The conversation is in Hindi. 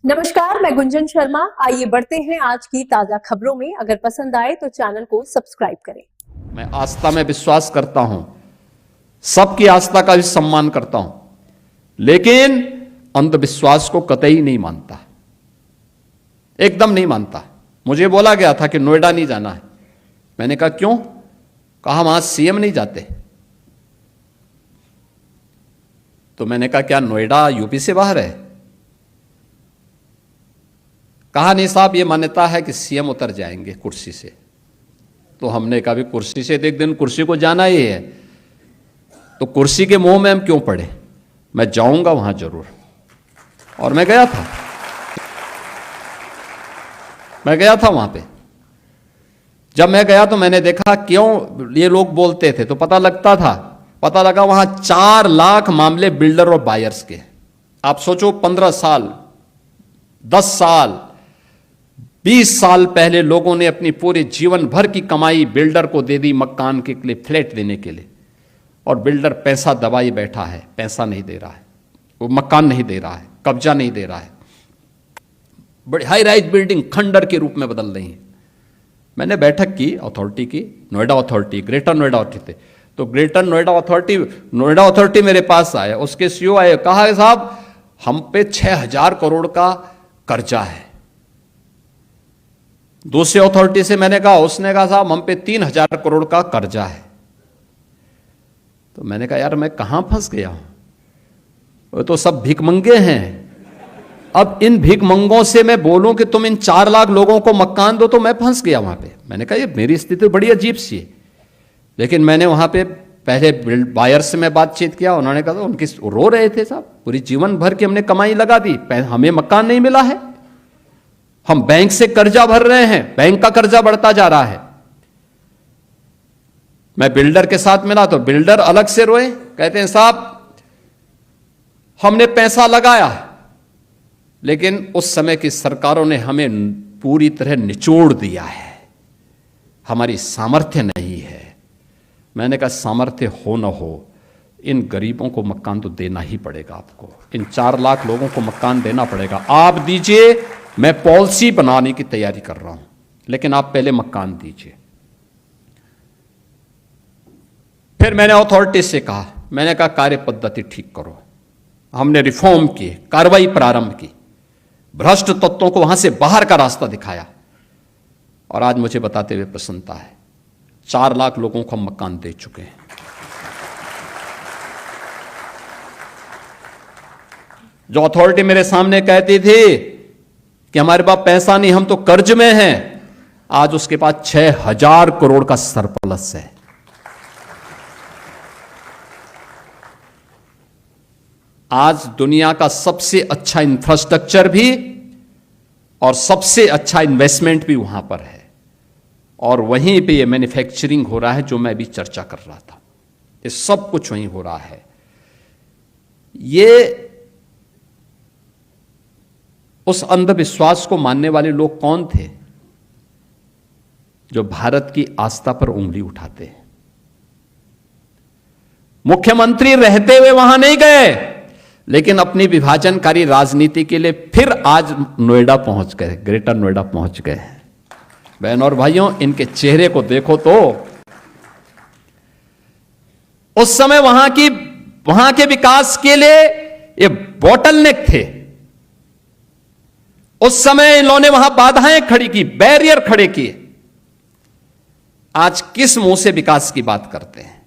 नमस्कार, मैं गुंजन शर्मा। आइए बढ़ते हैं आज की ताजा खबरों में। अगर पसंद आए तो चैनल को सब्सक्राइब करें। मैं आस्था में विश्वास करता हूं, सबकी आस्था का भी सम्मान करता हूं, लेकिन अंधविश्वास को कतई नहीं मानता, एकदम नहीं मानता। मुझे बोला गया था कि नोएडा नहीं जाना है। मैंने कहा क्यों? कहा वहां सीएम नहीं जाते। तो मैंने कहा क्या नोएडा यूपी से बाहर है? कहा नहीं साहब, ये मान्यता है कि सीएम उतर जाएंगे कुर्सी से। तो हमने कहा भी कुर्सी से तो एक दिन कुर्सी को जाना ही है, तो कुर्सी के मोह में हम क्यों पड़े? मैं जाऊंगा वहां जरूर। और मैं गया था वहां पे। जब मैं गया तो मैंने देखा क्यों ये लोग बोलते थे, तो पता लगा वहां 4 लाख मामले बिल्डर और बायर्स के। आप सोचो 15 साल, 10 साल, 20 साल पहले लोगों ने अपनी पूरे जीवन भर की कमाई बिल्डर को दे दी मकान के लिए, फ्लैट देने के लिए, और बिल्डर पैसा दबाई बैठा है, पैसा नहीं दे रहा है, वो मकान नहीं दे रहा है, कब्जा नहीं दे रहा है। बड़ी हाई राइज बिल्डिंग खंडर के रूप में बदल रही है। मैंने बैठक की अथॉरिटी की, Noida authority, greater Noida authority थे। तो ग्रेटर नोएडा अथॉरिटी मेरे पास आया, उसके सीईओ आए, कहा साहब हम पे 6,000 करोड़ का कर्जा है। दूसरी अथॉरिटी से मैंने कहा, उसने कहा साहब हम पे 3,000 करोड़ का कर्जा है। तो मैंने कहा यार मैं कहां फंस गया हूं? वो तो सब भिखमंगे हैं। अब इन भिखमंगों से मैं बोलूं कि तुम इन 4 लाख लोगों को मकान दो, तो मैं फंस गया वहां पे। मैंने कहा ये मेरी स्थिति बड़ी अजीब सी है। लेकिन मैंने वहां पे पहले बायर से मैं बातचीत किया, उन्होंने कहा उनकी रो रहे थे साहब, पूरी जीवन भर की हमने कमाई लगा दी, हमें मकान नहीं मिला है, हम बैंक से कर्जा भर रहे हैं, बैंक का कर्जा बढ़ता जा रहा है। मैं बिल्डर के साथ मिला तो बिल्डर अलग से रोए, कहते हैं साहब हमने पैसा लगाया, लेकिन उस समय की सरकारों ने हमें पूरी तरह निचोड़ दिया है, हमारी सामर्थ्य नहीं है। मैंने कहा सामर्थ्य हो न हो, इन गरीबों को मकान तो देना ही पड़ेगा आपको। इन 4 लाख लोगों को मकान देना पड़ेगा। आप दीजिए, मैं पॉलिसी बनाने की तैयारी कर रहा हूं, लेकिन आप पहले मकान दीजिए। फिर मैंने अथॉरिटी से कहा, मैंने कहा कार्य पद्धति ठीक करो। हमने रिफॉर्म की, कार्रवाई प्रारंभ की, भ्रष्ट तत्वों को वहां से बाहर का रास्ता दिखाया, और आज मुझे बताते हुए प्रसन्नता है 4 लाख लोगों को हम मकान दे चुके हैं। जो अथॉरिटी मेरे सामने कहती थी कि हमारे पास पैसा नहीं, हम तो कर्ज में हैं, आज उसके पास 6,000 करोड़ का सरप्लस है। आज दुनिया का सबसे अच्छा इंफ्रास्ट्रक्चर भी और सबसे अच्छा इन्वेस्टमेंट भी वहां पर है, और वहीं पे ये मैन्युफैक्चरिंग हो रहा है जो मैं अभी चर्चा कर रहा था। ये सब कुछ वहीं हो रहा है। ये उस अंधविश्वास को मानने वाले लोग कौन थे जो भारत की आस्था पर उंगली उठाते हैं? मुख्यमंत्री रहते हुए वहां नहीं गए, लेकिन अपनी विभाजनकारी राजनीति के लिए फिर आज नोएडा पहुंच गए, ग्रेटर नोएडा पहुंच गए। बहन और भाइयों, इनके चेहरे को देखो तो उस समय वहां के विकास के लिए ये बॉटलनेक थे। उस समय इन्होंने वहां बाधाएं खड़ी की, बैरियर खड़े किए। आज किस मुंह से विकास की बात करते हैं?